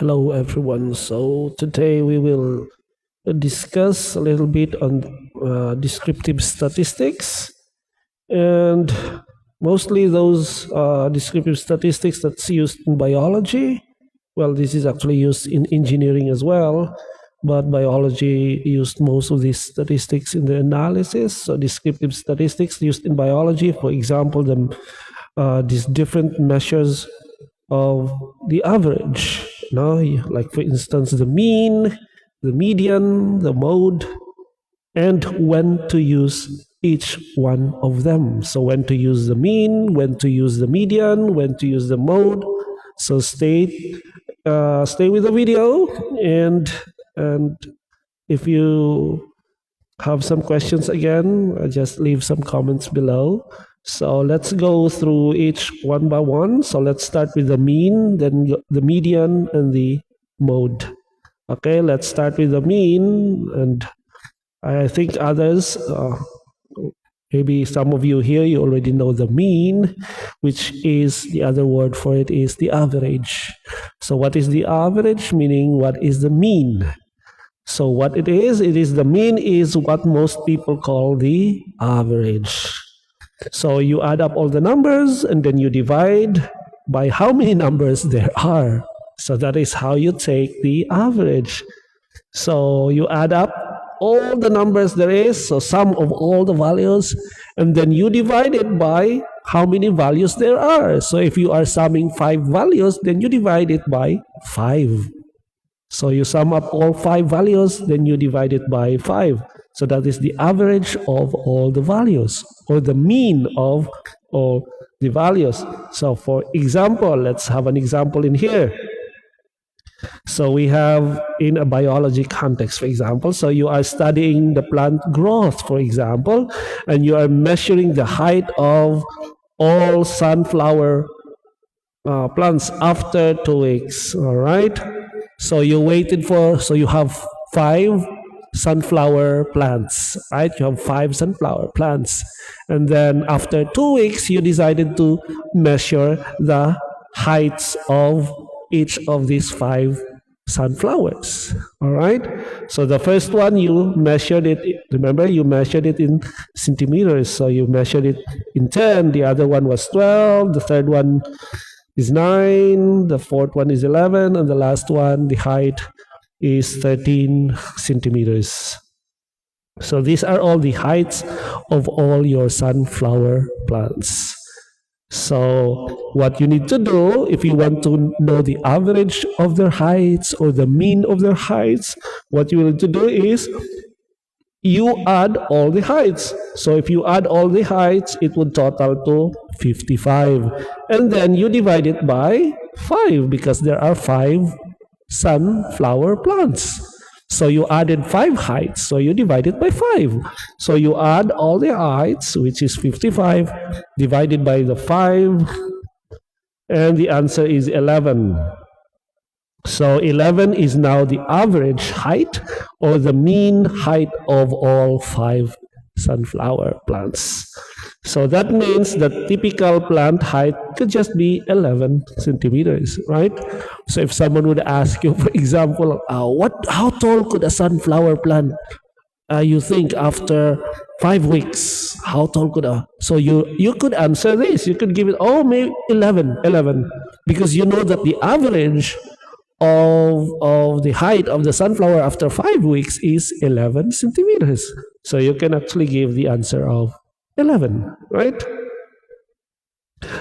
Hello everyone. So today we will discuss a little bit on descriptive statistics and mostly those descriptive statistics that's used in biology. Well, this is actually used in engineering as well, but biology used most of these statistics in the analysis. So descriptive statistics used in biology, for example, these different measures of the average, like for instance the mean, the median, the mode, and when to use each one of them. So when to use the mean, when to use the median, when to use the mode. So stay with the video, and if you have some questions again, just leave some comments below. So let's go through each one by one. So let's start with the mean, then the median, and the mode. Okay, let's start with the mean, and I think others, maybe some of you here, you already know the mean, which is the other word for it is the average. So what is the average? Meaning what is the mean? So what it is the mean is what most people call the average. So you add up all the numbers and then you divide by how many numbers there are. So that is how you take the average. So you add up all the numbers there is, so sum of all the values, and then you divide it by how many values there are. So if you are summing 5 values, then you divide it by 5. So you sum up all 5 values, then you divide it by 5. So that is the average of all the values, or the mean of all the values. So for example, let's have an example in here. So we have in a biology context, for example, so you are studying the plant growth, for example, and you are measuring the height of all sunflower plants after 2 weeks, all right? So you have 5 sunflower plants, right? You have 5 sunflower plants. And then after 2 weeks, you decided to measure the heights of each of these 5 sunflowers, all right? So the first one, you measured it, remember, you measured it in centimeters. So you measured it in 10, the other one was 12, the third one is 9, the fourth one is 11, and the last one, the height is 13 centimeters. So these are all the heights of all your sunflower plants. So what you need to do, if you want to know the average of their heights or the mean of their heights, what you need to do is you add all the heights. So if you add all the heights, it would total to 55. And then you divide it by 5 because there are 5 sunflower plants. So you added 5 heights, so you divide it by 5. So you add all the heights, which is 55, divided by the 5, and the answer is 11. So 11 is now the average height or the mean height of all 5 sunflower plants. So that means the typical plant height could just be 11 centimeters, right? So if someone would ask you, for example, how tall could a sunflower plant, you think after 5 weeks, how tall could so you could answer this. You could give it, maybe 11, because you know that the average of the height of the sunflower after 5 weeks is 11 centimeters. So you can actually give the answer of 11, right?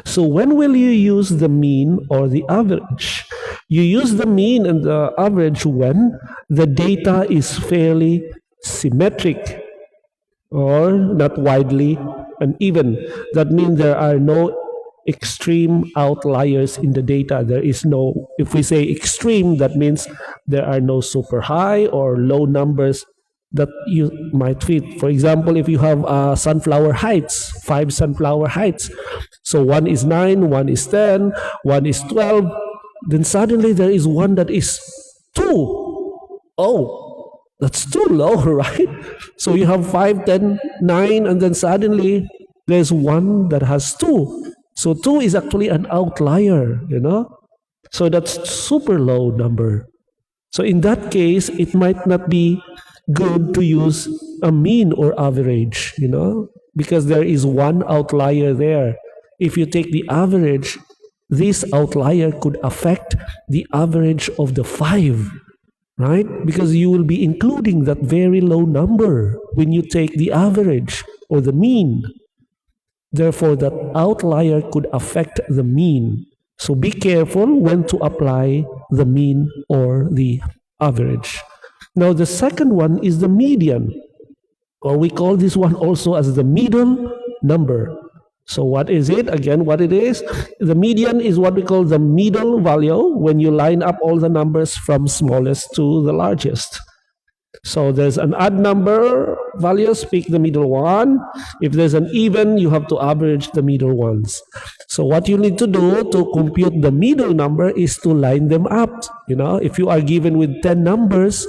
So when will you use the mean or the average? You use the mean and the average when the data is fairly symmetric or not widely uneven. That means there are no extreme outliers in the data. There is no, if we say extreme, that means there are no super high or low numbers that you might fit. For example, if you have sunflower heights, 5 sunflower heights, so one is 9, one is 10, one is 12, then suddenly there is one that is 2. Oh, that's too low, right? So you have 5, 10, 9, and then suddenly there's one that has 2. So 2 is actually an outlier, So that's super low number. So in that case, it might not be good to use a mean or average, because there is one outlier there. If you take the average, this outlier could affect the average of the five, right? Because you will be including that very low number when you take the average or the mean. Therefore, that outlier could affect the mean. So be careful when to apply the mean or the average. Now, the second one is the median, or we call this one also as the middle number. So what is it? Again, what it is? The median is what we call the middle value when you line up all the numbers from smallest to the largest. So there's an odd number values, pick the middle one. If there's an even, you have to average the middle ones. So what you need to do to compute the middle number is to line them up. If you are given with 10 numbers,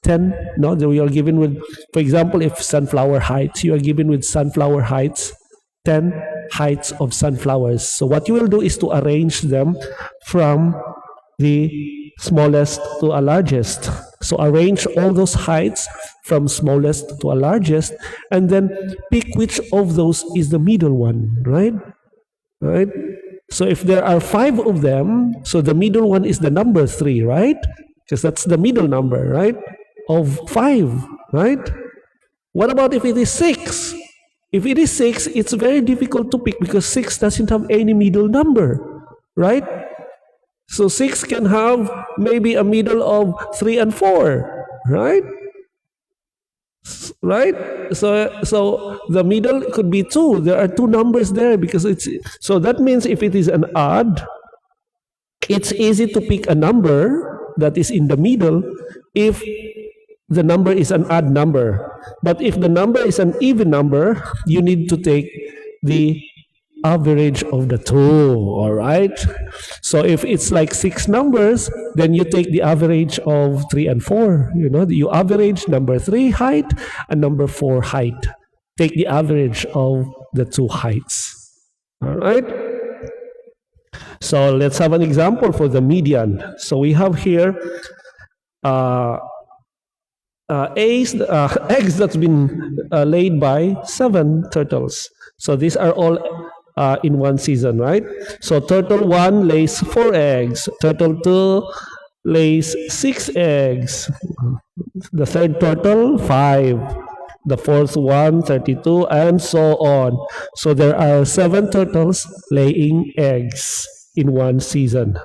10, no, we are given with, for example, if sunflower heights, you are given with sunflower heights, 10 heights of sunflowers. So what you will do is to arrange them from the smallest to a largest. So arrange all those heights from smallest to a largest, and then pick which of those is the middle one, right? Right? So if there are 5 of them, so the middle one is the number 3, right? Because that's the middle number, right? Of 5, right? What about if it is 6? If it is 6, it's very difficult to pick because 6 doesn't have any middle number, right? So 6 can have maybe a middle of 3 and 4, right? Right? So the middle could be 2. There are 2 numbers there because so that means if it is an odd, it's easy to pick a number that is in the middle if the number is an odd number. But if the number is an even number, you need to take the average of the 2, all right? So if it's like 6 numbers, then you take the average of 3 and 4. You average number 3 height and number 4 height. Take the average of the 2 heights, all right? So let's have an example for the median. So we have here eggs that's been laid by 7 turtles. So these are all in one season, right? So turtle 1 lays 4 eggs. Turtle 2 lays 6 eggs. The third turtle, 5. The fourth one, 32, and so on. So there are 7 turtles laying eggs in one season.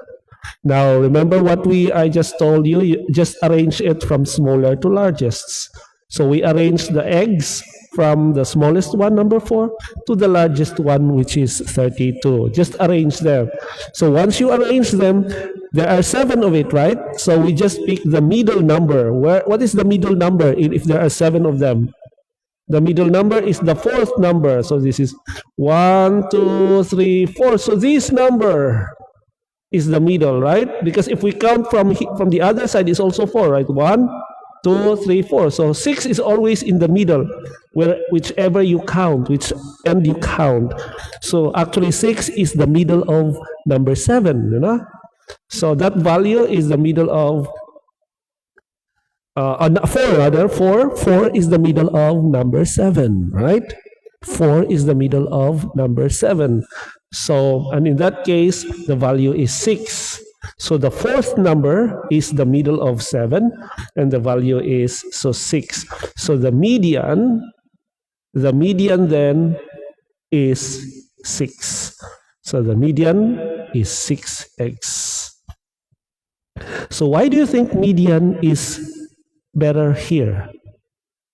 Now, remember what I just told you? You just arrange it from smaller to largest. So we arrange the eggs from the smallest one, number 4, to the largest one, which is 32. Just arrange them. So once you arrange them, there are 7 of it, right? So we just pick the middle number. What is the middle number if there are 7 of them? The middle number is the 4th number. So this is 1, 2, 3, 4. So this number is the middle, right? Because if we count from the other side, it's also 4, right? 1, 2, 3, 4. So 6 is always in the middle, whichever you count, which end you count. So actually 6 is the middle of number 7, So that value is the middle of 4 rather. 4 is the middle of number 7, right? 4 is the middle of number 7. So, and in that case, the value is 6. So the 4th number is the middle of 7, and the value is 6. So the median then is 6. So the median is 6 eggs. So why do you think median is better here?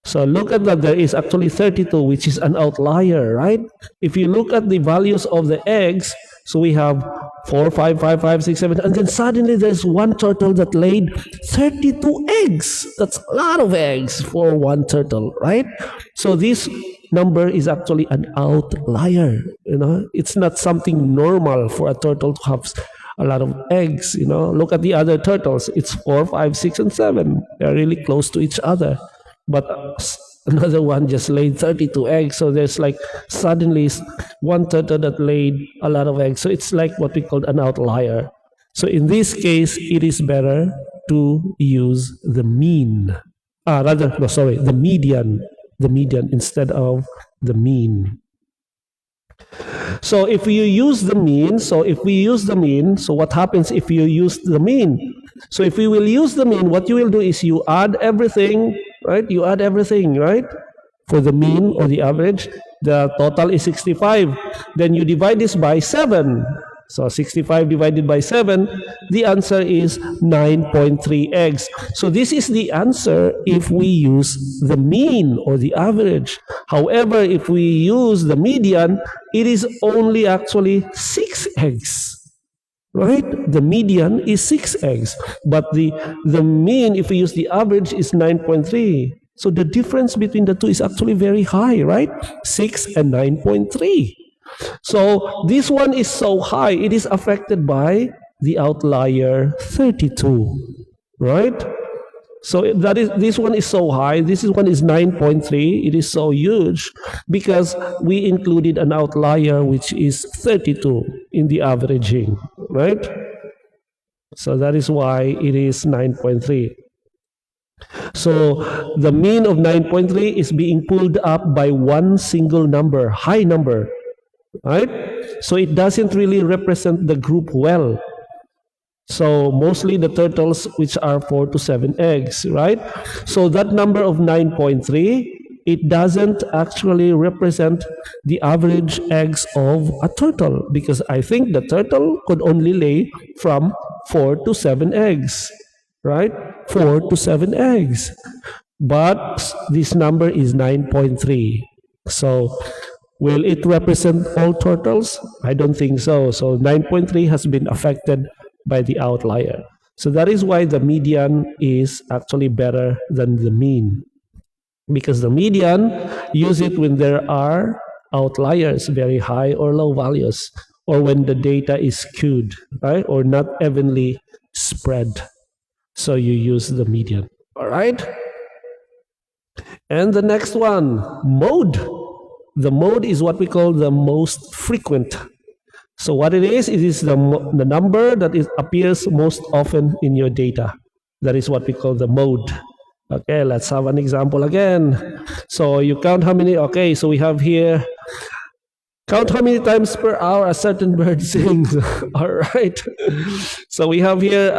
So look at that, there is actually 32, which is an outlier, right? If you look at the values of the eggs, so we have 4, 5, 5, 5, 6, 7, and then suddenly there's one turtle that laid 32 eggs. That's a lot of eggs for one turtle, right? So this number is actually an outlier, It's not something normal for a turtle to have a lot of eggs, Look at the other turtles. It's 4, 5, 6, and 7. They're really close to each other. But another one just laid 32 eggs. So there's like suddenly one turtle that laid a lot of eggs. So it's like what we call an outlier. So in this case, it is better to use the mean. The median. The median instead of the mean. So if you use the mean, so what happens if you use the mean? So if you will use the mean, what you will do is you add everything, right? You add everything, right? For the mean or the average, the total is 65. Then you divide this by 7. So 65 divided by 7, the answer is 9.3 eggs. So this is the answer if we use the mean or the average. However, if we use the median, it is only actually 6 eggs. Right? The median is 6 eggs. But the mean, if we use the average, is 9.3. So the difference between the two is actually very high, right? 6 and 9.3. So this one is so high, it is affected by the outlier 32, right? So this one is so high, this one is 9.3, it is so huge because we included an outlier which is 32 in the averaging, right? So that is why it is 9.3. So the mean of 9.3 is being pulled up by one single number, high number, right? So it doesn't really represent the group well. So mostly the turtles which are 4 to 7 eggs, right? So that number of 9.3, it doesn't actually represent the average eggs of a turtle because I think the turtle could only lay from 4 to 7 eggs, right? 4 to 7 eggs. But this number is 9.3. So will it represent all turtles? I don't think so. So 9.3 has been affected by the outlier. So that is why the median is actually better than the mean. Because the median, use it when there are outliers, very high or low values, or when the data is skewed, right? Or not evenly spread. So you use the median, all right? And the next one, mode. The mode is what we call the most frequent. So what it is the number that appears most often in your data. That is what we call the mode. Okay, let's have an example again. So you count how many, okay, so we have here, count how many times per hour a certain bird sings. All right. So we have here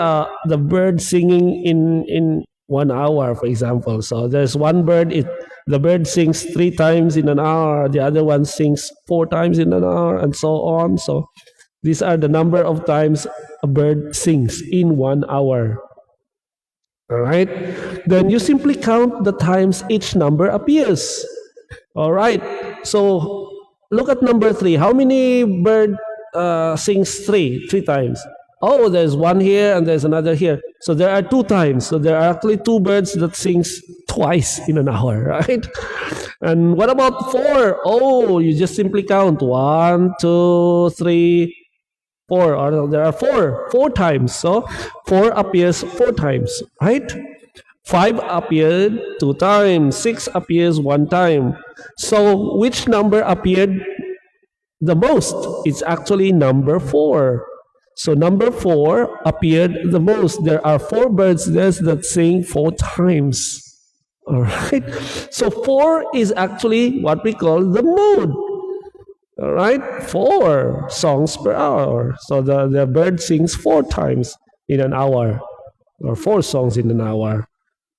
the bird singing in 1 hour, for example. So there's one bird, the bird sings 3 times in an hour, the other one sings 4 times in an hour, and so on. So these are the number of times a bird sings in 1 hour. All right. Then you simply count the times each number appears. All right. So look at number 3. How many bird sings 3 times? Oh, there's one here and there's another here. So there are 2 times. So there are actually 2 birds that sings twice in an hour, right? And what about 4? Oh, you just simply count 1, 2, 3, 4. Or there are 4 times. So 4 appears 4 times, right? 5 appeared 2 times. 6 appears 1 time. So which number appeared the most? It's actually number 4. So number 4 appeared the most. There are 4 birds there that sing 4 times. All right. So 4 is actually what we call the mode. All right. 4 songs per hour. So the bird sings 4 times in an hour, or 4 songs in an hour.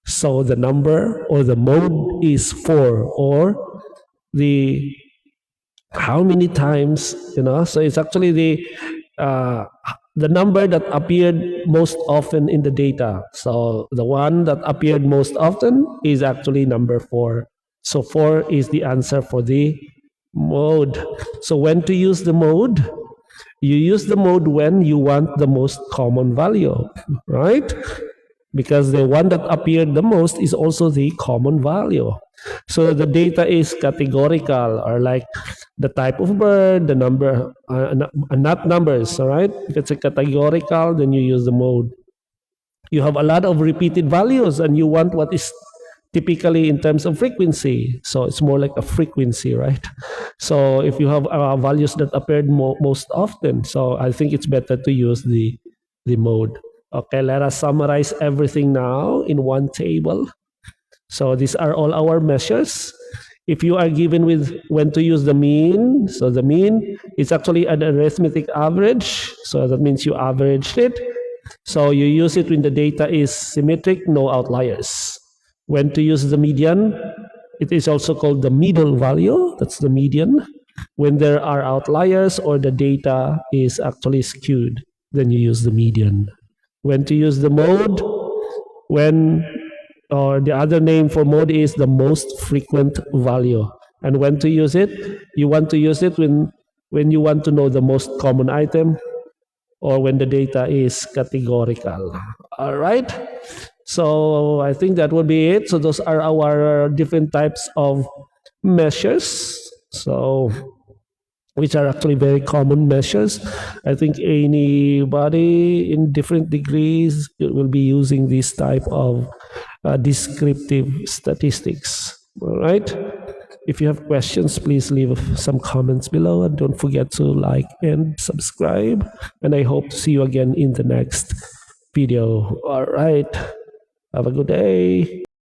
So the number or the mode is 4, or the how many times, so it's actually the number that appeared most often in the data. So the one that appeared most often is actually number 4. So 4 is the answer for the mode. So when to use the mode? You use the mode when you want the most common value, right? Because the one that appeared the most is also the common value. So the data is categorical, or like the type of bird, the number, not numbers, all right? If it's a categorical, then you use the mode. You have a lot of repeated values and you want what is typically in terms of frequency. So it's more like a frequency, right? So if you have values that appeared most often, so I think it's better to use the the mode. Okay, let us summarize everything now in one table. So these are all our measures. If you are given with when to use the mean, so the mean is actually an arithmetic average. So that means you averaged it. So you use it when the data is symmetric, no outliers. When to use the median, it is also called the middle value. That's the median. When there are outliers or the data is actually skewed, then you use the median. When to use the mode, when or the other name for mode is the most frequent value. And when to use it, you want to use it when you want to know the most common item or when the data is categorical. All right. So I think that would be it. So those are our different types of measures. So which are actually very common measures. I think anybody in different degrees will be using this type of descriptive statistics. All right. If you have questions, please leave some comments below and don't forget to like and subscribe. And I hope to see you again in the next video. All right. Have a good day.